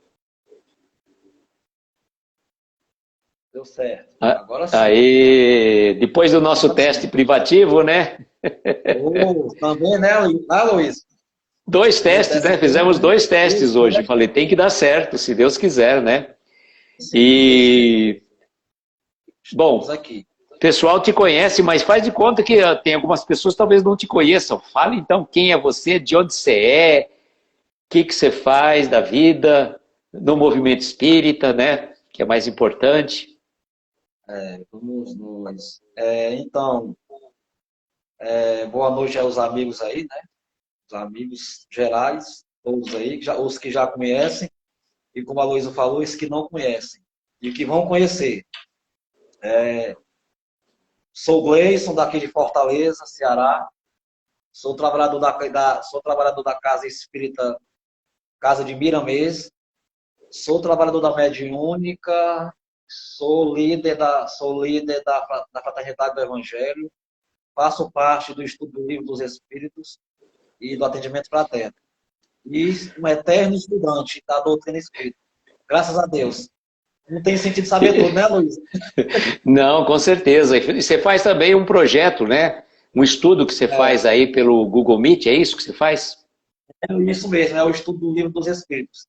B: Deu certo. Agora sim.
A: Aí, depois do nosso teste privativo, né?
B: Também, né, Luiz?
A: 2 testes, né? Fizemos 2 testes hoje. Falei, tem que dar certo, se Deus quiser, né? E... Bom, o pessoal te conhece, mas faz de conta que tem algumas pessoas que talvez não te conheçam. Fala então quem é você, de onde você é, o que você faz da vida, no movimento espírita, né? Que é mais importante.
B: Vamos nós. Então, boa noite aos amigos aí, né? Os amigos gerais, todos aí, os que já conhecem, e como a Luísa falou, os que não conhecem, e que vão conhecer. Sou Gleison, daqui de Fortaleza, Ceará. Sou trabalhador da Casa Espírita Casa de Miramês. Sou trabalhador da Mediúnica. Sou líder da Fraternidade do Evangelho. Faço parte do estudo do Livro dos Espíritos e do atendimento fraterno. E um eterno estudante da doutrina espírita. Graças a Deus. Não tem sentido saber tudo, né, Luiz?
A: Não, com certeza. E você faz também um projeto, né? Um estudo que você faz aí pelo Google Meet, é isso que você faz?
B: É isso mesmo, é o estudo do Livro dos Espíritos.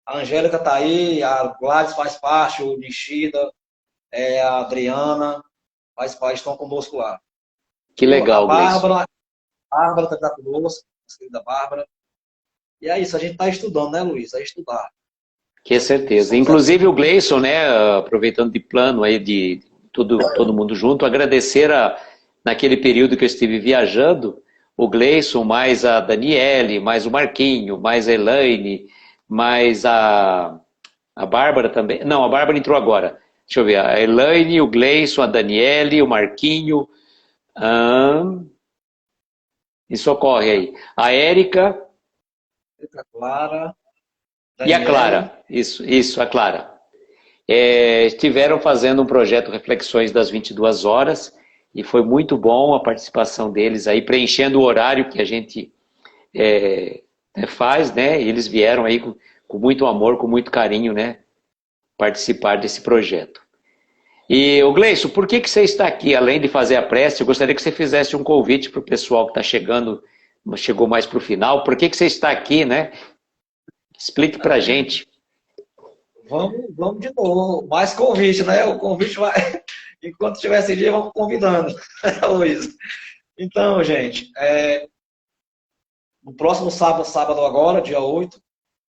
B: A Angélica está aí, a Gladys faz parte, o Nishida, a Adriana faz parte, estão conosco lá.
A: Que legal,
B: a Bárbara está conosco, a querida Bárbara. E é isso, a gente está estudando, né, Luiz? É estudar.
A: Que certeza. Inclusive o Gleison, né, aproveitando de plano aí de todo mundo junto, agradecer naquele período que eu estive viajando, o Gleison, mais a Daniele, mais o Marquinho, mais a Elaine, mais a Bárbara também. Não, a Bárbara entrou agora. Deixa eu ver, a Elaine, o Gleison, a Daniele, o Marquinho, me socorre aí. A Érica.
B: A Clara.
A: E a Clara, isso, a Clara. Estiveram fazendo um projeto Reflexões das 22 horas e foi muito bom a participação deles aí, preenchendo o horário que a gente faz, né? E eles vieram aí com muito amor, com muito carinho, né? Participar desse projeto. E, o Gleison, por que você está aqui? Além de fazer a prece, eu gostaria que você fizesse um convite para o pessoal que está chegou mais para o final. Por que você está aqui, né? Explique pra gente.
B: Vamos de novo. Mais convite, né? O convite vai... Enquanto tiver esse dia, vamos convidando. Luiz. Então, gente, no próximo sábado agora, dia 8,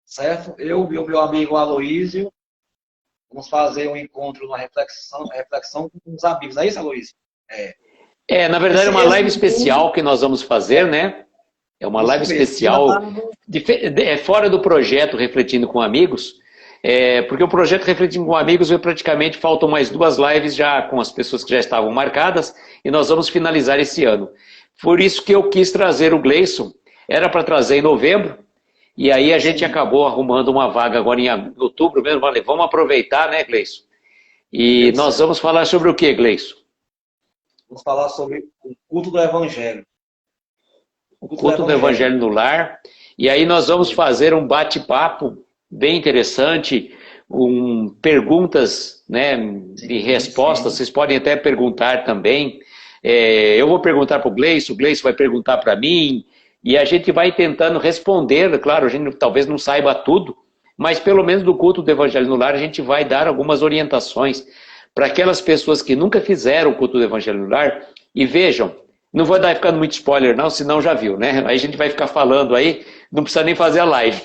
B: certo? Eu e o meu amigo Aloísio vamos fazer um encontro, uma reflexão com os amigos. É isso, Aloísio?
A: Na verdade, é uma live especial que nós vamos fazer, né? É uma live especial, fora do projeto Refletindo com Amigos, porque o projeto Refletindo com Amigos, praticamente faltam mais 2 lives já com as pessoas que já estavam marcadas, e nós vamos finalizar esse ano. Por isso que eu quis trazer o Gleison, era para trazer em novembro, e aí a gente acabou arrumando uma vaga agora em outubro mesmo. Falei, vamos aproveitar, né, Gleison? E nós vamos falar sobre o que, Gleison?
B: Vamos falar sobre o culto do Evangelho.
A: O culto do Evangelho no lar. E aí nós vamos fazer um bate-papo bem interessante, perguntas, né, e respostas. Vocês podem até perguntar também. Eu vou perguntar para o Gleison vai perguntar para mim, e a gente vai tentando responder. Claro, a gente talvez não saiba tudo, mas pelo menos do culto do Evangelho no lar a gente vai dar algumas orientações para aquelas pessoas que nunca fizeram o culto do Evangelho no lar. E vejam, não vou dar ficando muito spoiler não, senão já viu, né? Aí a gente vai ficar falando aí, não precisa nem fazer a live.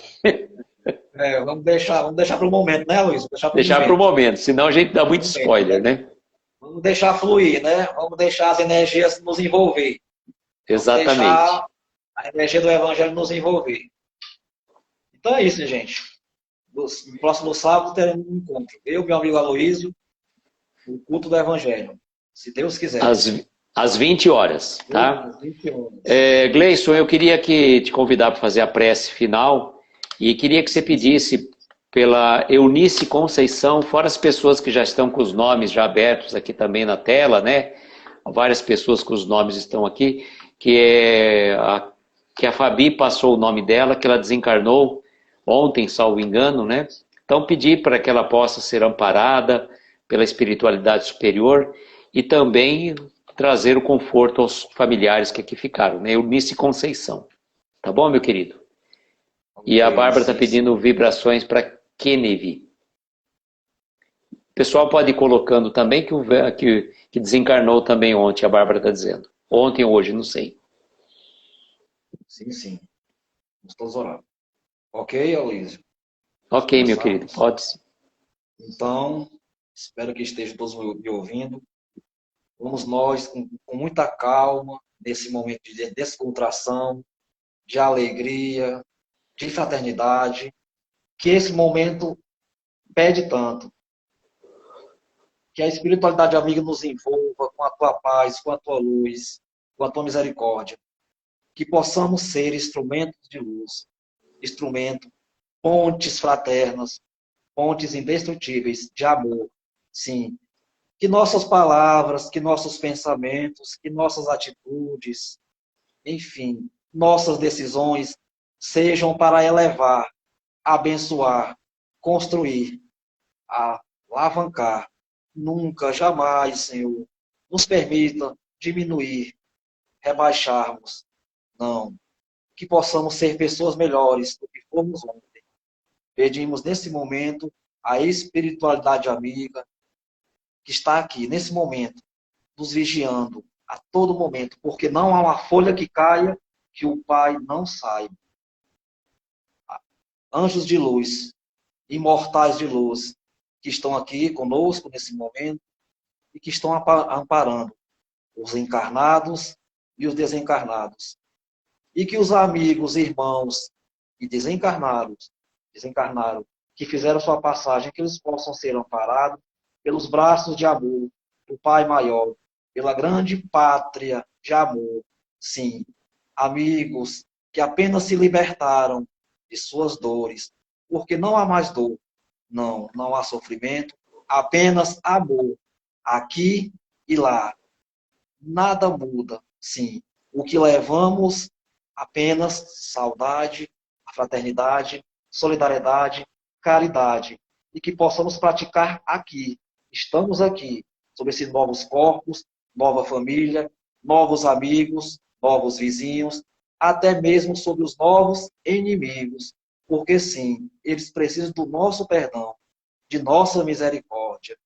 B: Vamos deixar para o momento, né, Luiz? Deixar para o
A: Deixar para o
B: momento.
A: momento, senão a gente dá muito
B: Momento,
A: spoiler,
B: né?
A: né?
B: Vamos deixar fluir, né? Vamos deixar as energias nos envolver. Vamos
A: Exatamente.
B: deixar a energia do Evangelho nos envolver. Então é isso, gente. No próximo sábado teremos um encontro. Eu, meu amigo Aloísio, o culto do Evangelho. Se Deus quiser.
A: Às, às 20 horas, tá?
B: Às 20 horas.
A: Gleison, eu queria te convidar para fazer a prece final e queria que você pedisse pela Eunice Conceição, fora as pessoas que já estão com os nomes já abertos aqui também na tela, né? Várias pessoas com os nomes estão aqui, que a Fabi passou o nome dela, que ela desencarnou ontem, salvo engano, né? Então pedir para que ela possa ser amparada pela espiritualidade superior e também trazer o conforto aos familiares que aqui ficaram, né? Eunice Conceição. Tá bom, meu querido? E a Bárbara está pedindo vibrações para Kennedy. O pessoal pode ir colocando também que desencarnou também ontem, a Bárbara está dizendo. Ontem ou hoje, não sei.
B: Sim, sim. Vamos todos orar. Ok, Aloysio?
A: Ok, meu querido, pode sim.
B: Então, espero que estejam todos me ouvindo. Vamos nós, com muita calma, nesse momento de descontração, de alegria, de fraternidade, que esse momento pede tanto. Que a espiritualidade amiga nos envolva com a tua paz, com a tua luz, com a tua misericórdia. Que possamos ser instrumentos de luz, pontes fraternas, pontes indestrutíveis de amor. Sim, que nossas palavras, que nossos pensamentos, que nossas atitudes, enfim, nossas decisões sejam para elevar, abençoar, construir, alavancar. Nunca, jamais, Senhor, nos permita diminuir, rebaixarmos. Não. Que possamos ser pessoas melhores do que fomos ontem. Pedimos nesse momento a espiritualidade amiga que está aqui, nesse momento, nos vigiando a todo momento, porque não há uma folha que caia que o Pai não saiba. Anjos de luz, imortais de luz, que estão aqui conosco nesse momento e que estão amparando os encarnados e os desencarnados. E que os amigos, irmãos e desencarnaram, que fizeram sua passagem, que eles possam ser amparados pelos braços de amor do Pai maior, pela grande pátria de amor. Sim, amigos que apenas se libertaram de suas dores, porque não há mais dor, não há sofrimento, apenas amor, aqui e lá. Nada muda, sim. O que levamos apenas saudade, fraternidade, solidariedade, caridade. E que possamos praticar aqui. Estamos aqui, sobre esses novos corpos, nova família, novos amigos, novos vizinhos, até mesmo sobre os novos inimigos. Porque sim, eles precisam do nosso perdão, de nossa misericórdia.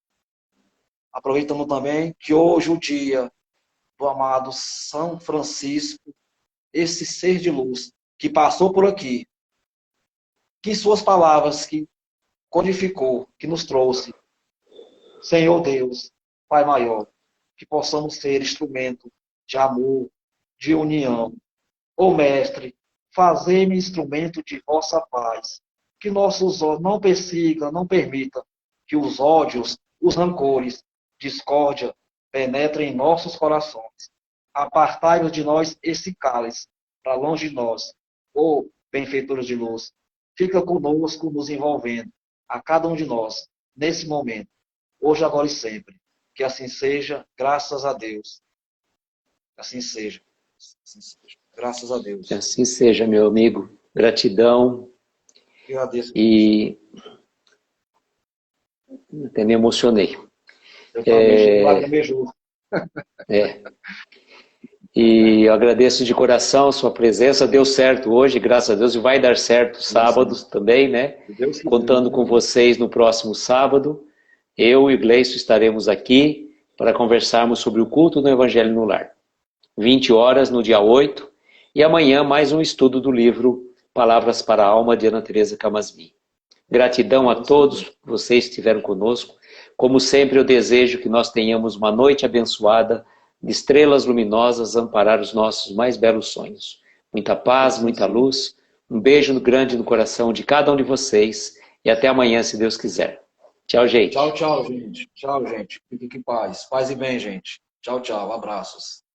B: Aproveitando também que hoje o dia do amado São Francisco, esse ser de luz que passou por aqui, que suas palavras que codificou, que nos trouxe, Senhor Deus, Pai maior, que possamos ser instrumento de amor, de união. Ó Mestre, fazei-me instrumento de vossa paz, que nossos olhos não persigam, não permita que os ódios, os rancores, discórdia, penetrem em nossos corações. Apartai-nos de nós esse cálice, para longe de nós. Ó benfeitores de luz, fica conosco, nos envolvendo, a cada um de nós, nesse momento, hoje, agora e sempre. Que assim seja, graças a Deus. Assim seja. Assim seja. Graças a Deus.
A: Que assim seja, meu amigo. Gratidão.
B: Eu agradeço.
A: E até me emocionei.
B: Eu também beijou.
A: E eu agradeço de coração a sua presença. Deu certo hoje, graças a Deus, e vai dar certo sábados também, né? Contando com vocês no próximo sábado. Eu e o Gleison estaremos aqui para conversarmos sobre o culto do Evangelho no Lar. 20 horas no dia 8. E amanhã mais um estudo do livro Palavras para a Alma, de Ana Teresa Camasmi. Gratidão a todos vocês que estiveram conosco. Como sempre, eu desejo que nós tenhamos uma noite abençoada, de estrelas luminosas a amparar os nossos mais belos sonhos. Muita paz, muita luz. Um beijo grande no coração de cada um de vocês. E até amanhã, se Deus quiser. Tchau, gente.
B: Tchau, tchau, gente. Tchau, gente. Fique em paz. Paz e bem, gente. Tchau, tchau. Abraços.